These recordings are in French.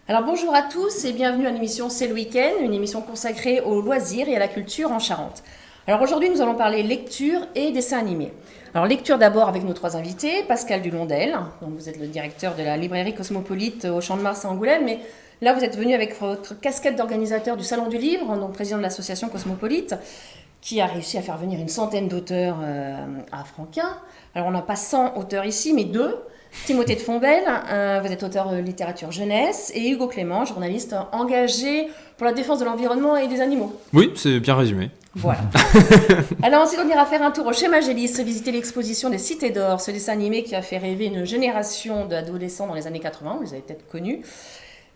Alors bonjour à tous et bienvenue à l'émission C'est le week-end, une émission consacrée aux loisirs et à la culture en Charente. Alors aujourd'hui nous allons parler lecture et dessin animé. Alors lecture d'abord avec nos trois invités, Pascal Dulondel, donc vous êtes le directeur de la librairie Cosmopolite au Champ de Mars à Angoulême, mais là vous êtes venu avec votre casquette d'organisateur du Salon du Livre, donc président de l'association Cosmopolite, qui a réussi à faire venir une centaine d'auteurs à Franquin. Alors on n'a pas 100 auteurs ici, mais 2. Timothée de Fontbelle, vous êtes auteur de littérature jeunesse, et Hugo Clément, journaliste engagé pour la défense de l'environnement et des animaux. Oui, c'est bien résumé. Voilà. Alors ensuite, on ira faire un tour au Chez Magélis, visiter l'exposition des Cités d'Or, ce dessin animé qui a fait rêver une génération d'adolescents dans les années 80, vous les avez peut-être connus.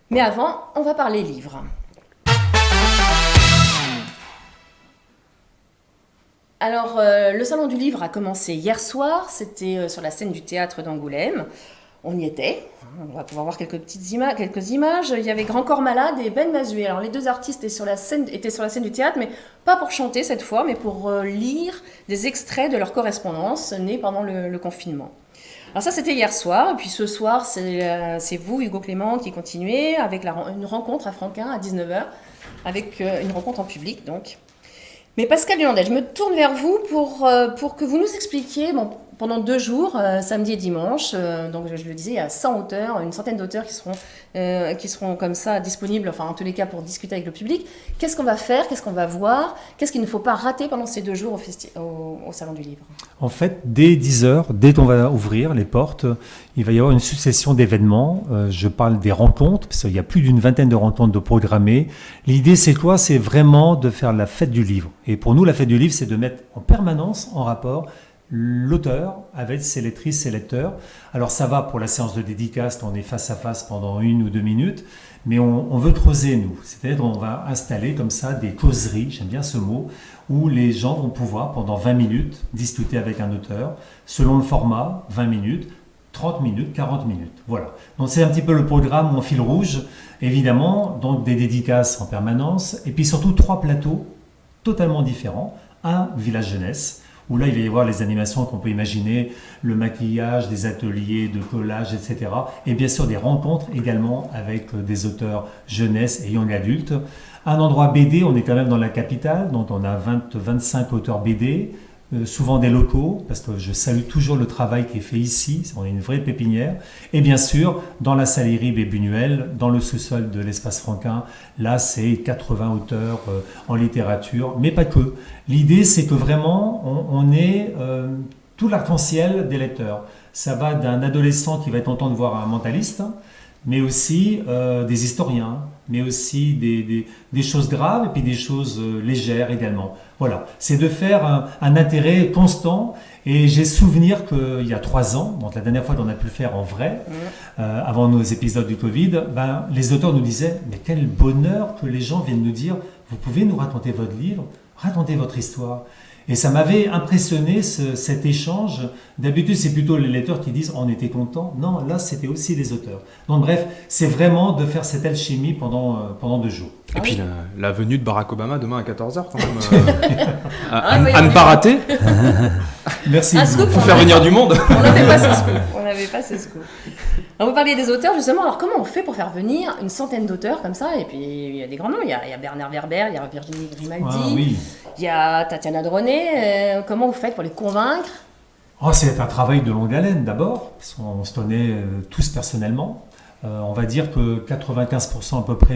Mais avant, on va parler livres. Alors, le Salon du Livre a commencé hier soir, c'était sur la scène du théâtre d'Angoulême. On y était, on va pouvoir voir quelques images. Il y avait Grand Corps Malade et Ben Mazué. Alors, les deux artistes étaient sur la scène du théâtre, mais pas pour chanter cette fois, mais pour lire des extraits de leur correspondance née pendant le confinement. Alors ça, c'était hier soir, et puis ce soir, c'est vous, Hugo Clément, qui continuez avec une rencontre à Franquin à 19h, avec une rencontre en public, donc. Mais Pascal Dulondel, je me tourne vers vous pour que vous nous expliquiez, pendant 2 jours, samedi et dimanche, donc je le disais, il y a 100 auteurs, une centaine d'auteurs qui seront comme ça disponibles, enfin en tous les cas pour discuter avec le public. Qu'est-ce qu'on va faire, qu'est-ce qu'on va voir, qu'est-ce qu'il ne faut pas rater pendant ces 2 jours au Salon du Livre? En fait, dès 10h, dès qu'on va ouvrir les portes, il va y avoir une succession d'événements. Je parle des rencontres, parce qu'il y a plus d'une vingtaine de rencontres de programmées. L'idée, c'est quoi? C'est vraiment de faire la fête du livre. Et pour nous, la fête du livre, c'est de mettre en permanence en rapport l'auteur avec ses lectrices, ses lecteurs. Alors ça va pour la séance de dédicace, on est face à face pendant 1 ou 2 minutes, mais on veut creuser, nous. C'est-à-dire qu'on va installer comme ça des causeries, j'aime bien ce mot, où les gens vont pouvoir pendant 20 minutes discuter avec un auteur, selon le format, 20 minutes, 30 minutes, 40 minutes. Voilà. Donc c'est un petit peu le programme, mon fil rouge, évidemment, donc des dédicaces en permanence, et puis surtout 3 plateaux totalement différents. Un village jeunesse, où là il va y avoir les animations qu'on peut imaginer, le maquillage, des ateliers de collage, etc. Et bien sûr des rencontres également avec des auteurs jeunesse et young adultes. Un endroit BD, on est quand même dans la capitale, donc on a 25 auteurs BD, souvent des locaux, parce que je salue toujours le travail qui est fait ici, on est une vraie pépinière. Et bien sûr, dans la salle Iribe et Buñuel, dans le sous-sol de l'Espace Franquin, là c'est 80 auteurs en littérature, mais pas que. L'idée c'est que vraiment on ait tout l'arc-en-ciel des lecteurs. Ça va d'un adolescent qui va être content de voir un mentaliste, mais aussi des historiens, mais aussi des choses graves et puis des choses légères également. Voilà, c'est de faire un intérêt constant. Et j'ai souvenir qu'il y a 3 ans, donc la dernière fois qu'on a pu le faire en vrai, avant nos épisodes du Covid, les auteurs nous disaient « Mais quel bonheur que les gens viennent nous dire « Vous pouvez nous raconter votre livre, raconter votre histoire ». Et ça m'avait impressionné cet échange. D'habitude, c'est plutôt les lecteurs qui disent « On était contents ». Non, là, c'était aussi les auteurs. Donc bref, c'est vraiment de faire cette alchimie pendant 2 jours. Et puis la venue de Barack Obama demain à 14h quand même. À ne pas rater. Merci. Pour faire venir du monde. On n'avait pas ce scoop. Alors vous parliez des auteurs justement, alors comment on fait pour faire venir une centaine d'auteurs comme ça? Et puis il y a des grands noms, il y a Bernard Werber, il y a Virginie Grimaldi, il y a Tatiana Droné. Comment vous faites pour les convaincre? C'est un travail de longue haleine d'abord, parce qu'on se connaît tous personnellement. On va dire que 95% à peu près